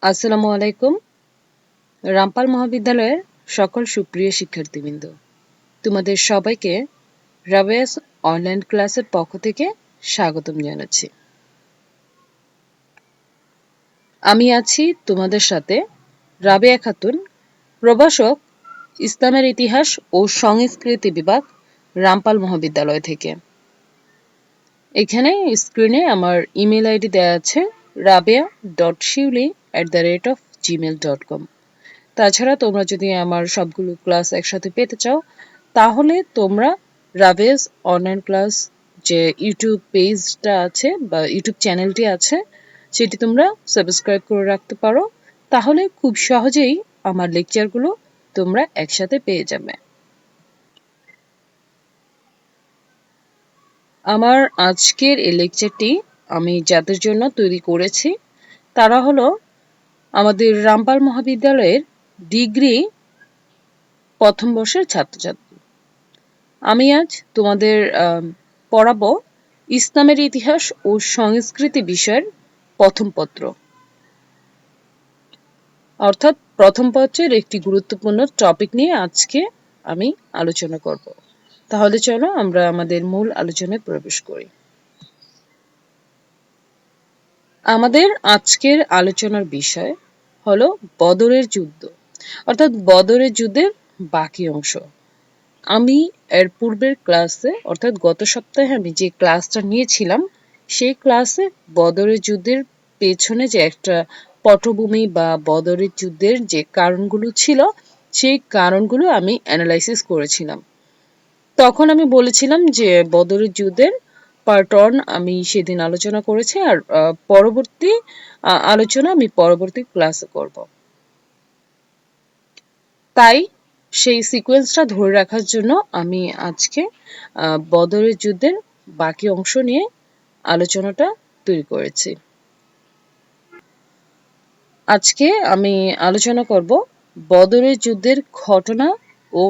আসসালামু আলাইকুম। রামপাল মহাবিদ্যালয়ের সকল সুপ্রিয় শিক্ষার্থীবৃন্দ, তোমাদের সবাইকে রাবেয়াস অনলাইন ক্লাসের পক্ষ থেকে স্বাগতম জানাচ্ছি। আমি আছি তোমাদের সাথে রাবেয়া খাতুন, প্রভাষক, ইসলামের ইতিহাস ও সংস্কৃতি বিভাগ, রামপাল মহাবিদ্যালয় থেকে। এখানে স্ক্রিনে আমার ইমেল আইডি দেওয়া আছে rabia.shiuli@gmail.com। তাছাড়া তোমরা যদি আমার সবগুলো ক্লাস একসাথে পেতে চাও, তাহলে তোমরা রাবেয়াস অনলাইন ক্লাস যে ইউটিউব পেজটা আছে বা ইউটিউব চ্যানেলটি আছে, সেটি তোমরা সাবস্ক্রাইব করে রাখতে পারো। তাহলে খুব সহজেই আমার লেকচারগুলো তোমরা একসাথে পেয়ে যাবে। আমার আজকের এই লেকচারটি আমি যাদের জন্য তৈরি করেছি, তারা হলো আমাদের রামপাল মহাবিদ্যালয়ের ডিগ্রি প্রথম বর্ষের ছাত্রছাত্রী। আমি আজ তোমাদের পড়াবো ইসলামের ইতিহাস ও সংস্কৃতি বিষয়ের প্রথম পত্র, অর্থাৎ প্রথম পত্রের একটি গুরুত্বপূর্ণ টপিক নিয়ে আজকে আমি আলোচনা করব। তাহলে চলো আমরা আমাদের মূল আলোচনায় প্রবেশ করি। আমাদের আজকের আলোচনার বিষয় হলো বদরের যুদ্ধ, অর্থাৎ বদরের যুদ্ধের বাকি অংশ। আমি এর পূর্বের ক্লাসে, অর্থাৎ গত সপ্তাহে আমি যে ক্লাসটা নিয়েছিলাম, সেই ক্লাসে বদরের যুদ্ধের পেছনে যে একটা পটভূমি বা বদরের যুদ্ধের যে কারণগুলো ছিল, সেই কারণগুলো আমি অ্যানালাইসিস করেছিলাম। তখন আমি বলেছিলাম যে বদরের যুদ্ধের পার্ট 1 আমি সেদিন আলোচনা করেছি, আর পরবর্তী আলোচনা আমি পরবর্তী ক্লাসে করব। তাই সেই সিকোয়েন্সটা ধরে রাখার জন্য আমি আজকে বদরের যুদ্ধের বাকি অংশ নিয়ে আলোচনাটা তৈরি করেছি। আজকে আমি আলোচনা করব বদরের যুদ্ধের ঘটনা ও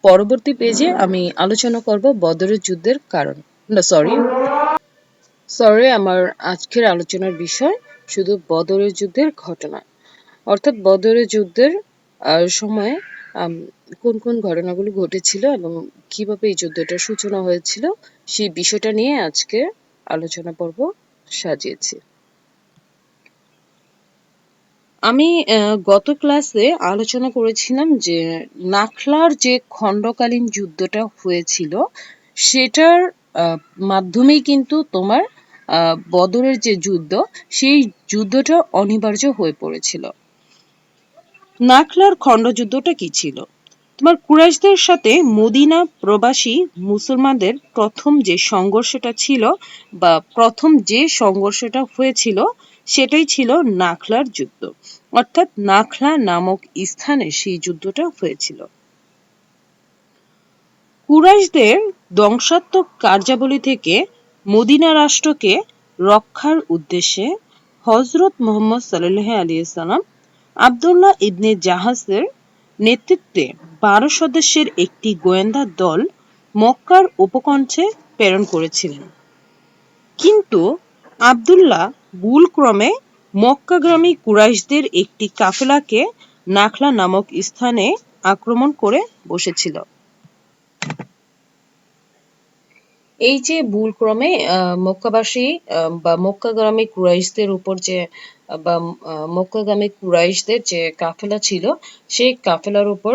পরবর্তী পেজে আমি আলোচনা করব বদরের যুদ্ধের কারণ। না, সরি, আমার আজকের আলোচনার বিষয় শুধু বদরের যুদ্ধের ঘটনা, অর্থাৎ বদরের যুদ্ধের সময় কোন কোন ঘটনাগুলো ঘটেছিল এবং কিভাবে এই যুদ্ধটার সূচনা হয়েছিল, সেই বিষয়টা নিয়ে আজকে আলোচনা পর্ব সাজিয়েছি। আমি গত ক্লাসে আলোচনা করেছিলাম যে নাখলার যে খণ্ডকালীন যুদ্ধটা হয়েছিল, সেটার মাধ্যমেই কিন্তু তোমার বদরের যে যুদ্ধ, সেই যুদ্ধটা অনিবার্য হয়ে পড়েছিল। নাখলার খণ্ডযুদ্ধটা কি ছিল? তোমার কুরাইশদের সাথে মদিনা প্রবাসী মুসলমানদের প্রথম যে সংঘর্ষটা ছিল বা প্রথম যে সংঘর্ষটা হয়েছিল, সেটাই ছিল নাখলার যুদ্ধ, অর্থাৎ নাখলা নামক স্থানে সেই যুদ্ধটা হয়েছিল। কুরাইশদের ধ্বংসাত্মক কার্যাবলী থেকে মদিনা রাষ্ট্রকে রক্ষার উদ্দেশ্যে হযরত মুহাম্মদ সাল্লাল্লাহু আলাইহি ওয়াসাল্লাম আব্দুল্লাহ ইবনে জাহাসের নেতৃত্বে 12 সদস্যের একটি গোয়েন্দা দল মক্কার উপকণ্ঠে প্রেরণ করেছিলেন। কিন্তু আব্দুল্লাহ ভুলক্রমে মক্কাগামী কুরাইশদের একটি কাফেলাকে নাখলা নামক স্থানে আক্রমণ করে বসেছিল। এই যে ভুলক্রমে মক্কাবাসী বা মক্কাগামী কুরাইশদের উপর যে বা মক্কাগামী কুরাইশদের যে কাফেলা ছিল, সেই কাফেলার উপর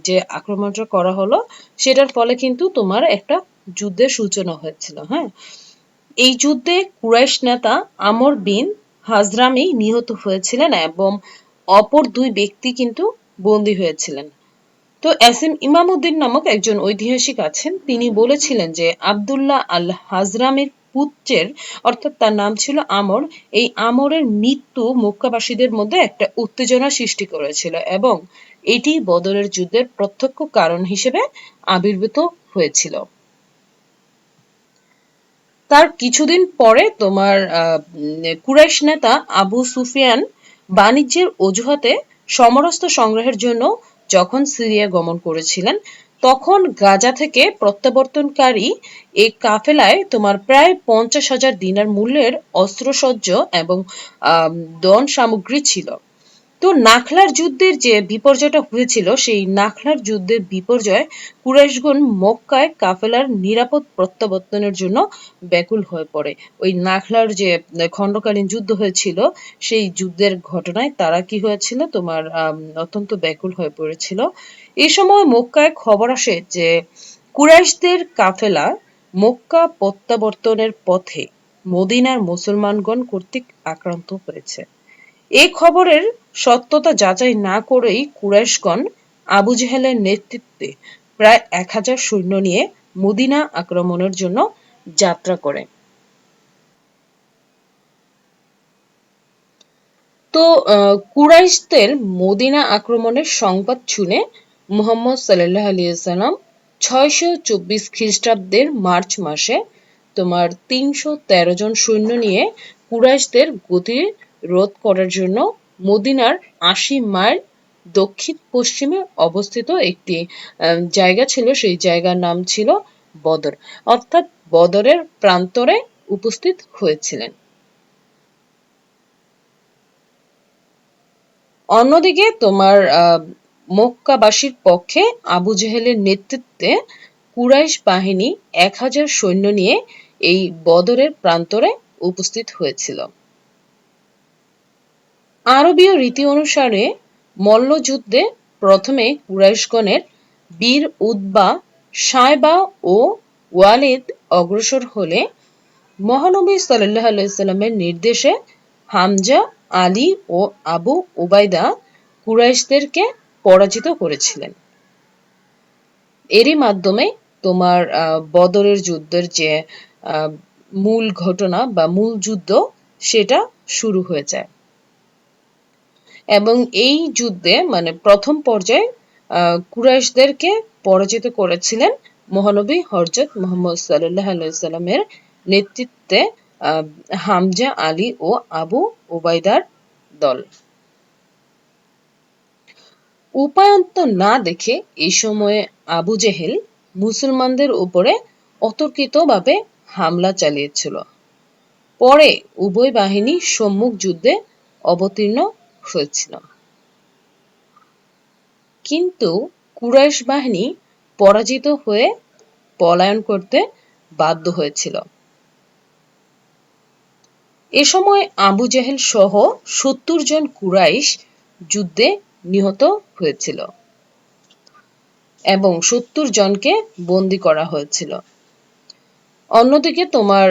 যে আক্রমণটা করা হলো, সেটার ফলে কিন্তু তোমার একটা যুদ্ধের সূচনা হয়েছিল। হ্যাঁ, এই যুদ্ধে কুরাইশ নেতা আমর বিন হাজরামি নিহত হয়েছিলেন এবং অপর 2 ব্যক্তি কিন্তু বন্দী হয়েছিলেন। তো এসএম ইমামউদ্দিন নামক একজন ঐতিহাসিক আছেন, তিনি বলেছিলেন যে আব্দুল্লাহ আল হাজরামির পুত্রের, অর্থাৎ তার নাম ছিল আমর, এই আমরের মৃত্যু মক্কাবাসীদের মধ্যে একটা উত্তেজনা সৃষ্টি করেছিল এবং এটি বদরের যুদ্ধের প্রত্যক্ষ কারণ হিসেবে আবির্ভূত হয়েছিল। তার কিছুদিন পরে তোমার কুরাইশ নেতা আবু সুফিয়ান বাণিজ্যের অজুহাতে সমরাস্ত্র সংগ্রহের জন্য যখন সিরিয়া গমন করেছিলেন, তখন গাজা থেকে প্রত্যাবর্তনকারী এই কাফেলায় তোমার প্রায় 50,000 দিনার মূল্যের অস্ত্রসজ্জ এবং দন সামগ্রী ছিল। তো নাখলার যুদ্ধের যে বিপর্যয়টা হয়েছিল, সেই নাখলার যুদ্ধের বিপর্যয় কুরাইশগণ মক্কায় কাফেলার নিরাপদ প্রত্যাবর্তনের জন্য ব্যাকুল হয়ে পড়ে। ওই নাখলার যে খণ্ডকালীন যুদ্ধ হয়েছিল, সেই যুদ্ধের ঘটনায় তারা কি হয়েছিল, তোমার অত্যন্ত ব্যাকুল হয়ে পড়েছিল। এই সময় মক্কায় খবর আসে যে কুরাইশদের কাফেলা মক্কা প্রত্যাবর্তনের পথে মদিনার মুসলমানগণ কর্তৃক আক্রান্ত হয়েছে। এই খবরের সত্যতা যাচাই না করেই কুরাইশগণ আবু জেহেলের নেতৃত্বে প্রায় 1000 সৈন্য নিয়ে মদিনা আক্রমণের জন্য যাত্রা করে। তো কুরাইশদের মদিনা আক্রমণের সংবাদ শুনে মুহাম্মদ সাল্লাল্লাহু আলাইহি ওয়াসাল্লাম 624 খ্রিস্টাব্দের মার্চ মাসে তোমার 313 জন সৈন্য নিয়ে কুরাইশদের গতি রোধ করার জন্য মদিনার 80 মাইল দক্ষিণ পশ্চিমে অবস্থিত একটি জায়গা ছিল, সেই জায়গার নাম ছিল বদর, অর্থাৎ বদরের প্রান্তরে উপস্থিত হয়েছিলেন। অন্যদিকে তোমার মক্কাবাসীর পক্ষে আবু জেহেলের নেতৃত্বে কুরাইশ বাহিনী 1000 সৈন্য নিয়ে এই বদরের প্রান্তরে উপস্থিত হয়েছিল। আরবীয় রীতি অনুসারে মল্লযুদ্ধে প্রথমে কুরাইশগণের বীর উতবা, সায়বা ও ওয়ালিদ অগ্রসর হলে মহানবী সাল্লাল্লাহু আলাইহি সাল্লামের নির্দেশে হামজা, আলী ও আবু উবাইদা কুরাইশদেরকে পরাজিত করেছিলেন। এরই মাধ্যমে তোমার বদরের যুদ্ধের যে মূল ঘটনা বা মূল যুদ্ধ, সেটা শুরু হয়ে যায়। এবং এই যুদ্ধে মানে প্রথম পর্যায়ে কুরাইশদেরকে পরাজিত করেছিলেন মহানবী হযরত মুহাম্মদ সাল্লাল্লাহু আলাইহি সাল্লামের নেতৃত্বে হামজা, আলী ও আবু উবাইদার দল। উপায়ন্তর না দেখে এই সময়ে আবু জেহেল মুসলমানদের উপরে অতর্কিতভাবে হামলা চালিয়েছিল। পরে উভয় বাহিনী সম্মুখ যুদ্ধে অবতীর্ণ হয়েছিল, কিন্তু কুরাইশ বাহিনী পরাজিত হয়ে পলায়ন করতে বাধ্য হয়েছিল। এ সময় আবু জেহেল সহ 70 জন কুরাইশ যুদ্ধে নিহত হয়েছিল এবং 70 জনকে বন্দী করা হয়েছিল। অন্যদিকে তোমার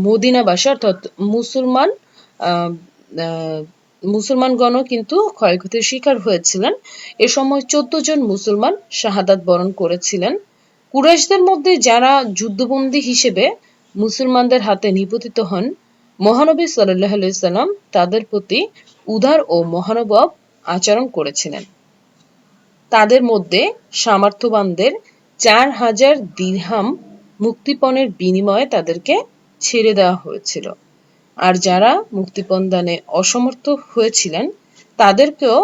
মদিনাবাসী অর্থাৎ মুসলমানগণও কিন্তু ক্ষয়ক্ষতির শিকার হয়েছিলেন। এ সময় 14 জন মুসলমান শাহাদাত বরণ করেছিলেন। কুরাইশদের মধ্যে যারা যুদ্ধবন্দী হিসেবে মুসলমানদের হাতে নিপতিত হন, মহানবী সাল্লাল্লাহু আলাইহি সাল্লাম তাদের প্রতি উদার ও মহানুভব আচরণ করেছিলেন। তাদের মধ্যে সামর্থ্যবানদের 4000 দিরহাম মুক্তিপণের বিনিময়ে তাদেরকে ছেড়ে দেওয়া হয়েছিল, আর যারা মুক্তিপণ দানে অসমর্থ হয়েছিলেন তাদেরকেও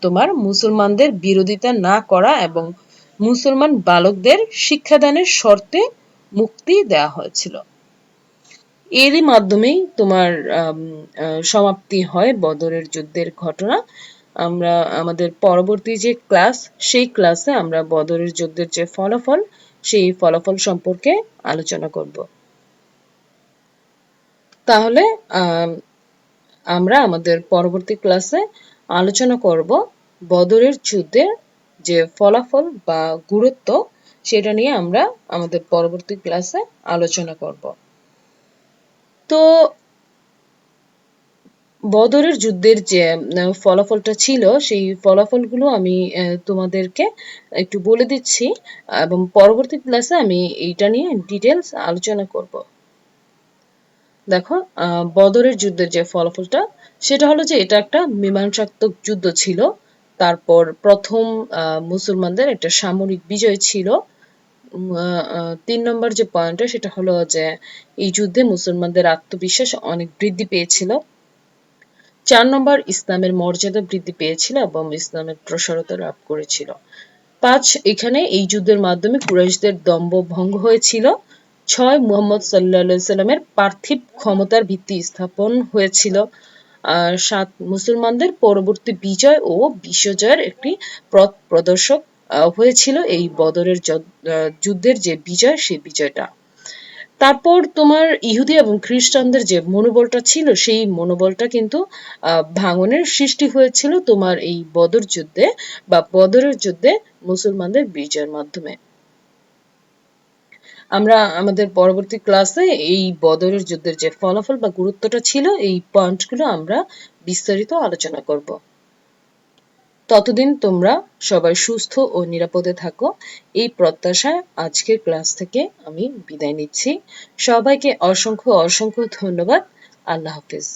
তোমার মুসলমানদের বিরোধিতা না করা এবং মুসলমান বালকদের শিক্ষাদানের শর্তে মুক্তি দেওয়া হয়েছিল। এরই মাধ্যমেই তোমার সমাপ্তি হয় বদরের যুদ্ধের ঘটনা। আমরা আমাদের পরবর্তী যে ক্লাস, সেই ক্লাসে আমরা বদরের যুদ্ধের যে ফলাফল, সেই ফলাফল সম্পর্কে আলোচনা করব। তাহলে আমরা আমাদের পরবর্তী ক্লাসে আলোচনা করব বদরের যুদ্ধের যে ফলাফল বা গুরুত্ব, সেটা নিয়ে আমরা আমাদের পরবর্তী ক্লাসে আলোচনা করব। তো বদরের যুদ্ধের যে ফলাফলটা ছিল, সেই ফলাফলগুলো আমি তোমাদেরকে একটু বলে দিচ্ছি এবং পরবর্তী ক্লাসে আমি এইটা নিয়ে ডিটেলস আলোচনা করব। দেখো, বদরের যুদ্ধের যে ফলাফলটা, সেটা হলো যে এটা একটা মীমাংসাত্মক যুদ্ধ ছিল। তারপর প্রথম মুসলমানদের একটা সামরিক বিজয় ছিল। 3 নম্বর যে পয়েন্টটা, সেটা হলো যে এই যুদ্ধে মুসলমানদের আত্মবিশ্বাস অনেক বৃদ্ধি পেয়েছিল। 4 নম্বর, ইসলামের মর্যাদা বৃদ্ধি পেয়েছিল এবং ইসলামের প্রসারতা লাভ করেছিল। 5, এখানে এই যুদ্ধের মাধ্যমে কুরাইশদের দম্ভ ভঙ্গ হয়েছিল। 6, মুহাম্মদ সাল্লাল্লাহু আলাইহি সাল্লামের পার্থিব ক্ষমতার ভিত্তি স্থাপন হয়েছিল। মুসলমানদের পরবর্তী বিজয় ও বিশ্বজয়ের একটি পথ প্রদর্শক হয়েছিল এই বদরের যুদ্ধের যে বিজয়, সেই বিজয়টা। তারপর তোমার ইহুদি এবং খ্রিস্টানদের যে মনোবলটা ছিল, সেই মনোবলটা কিন্তু ভাঙনের সৃষ্টি হয়েছিল তোমার এই বদর যুদ্ধে বা বদরের যুদ্ধে মুসলমানদের বিজয়ের মাধ্যমে। আমরা আমাদের পরবর্তী ক্লাসে এই বদরের যুদ্ধের যে ফলাফল বা গুরুত্বটা ছিল, এই পয়েন্টগুলো আমরা বিস্তারিত আলোচনা করব। ততদিন তোমরা সবাই সুস্থ ও নিরাপদে থাকো, এই প্রত্যাশায় আজকের ক্লাস থেকে আমি বিদায় নিচ্ছি। সবাইকে অসংখ্য অসংখ্য ধন্যবাদ। আল্লাহ হাফিজ।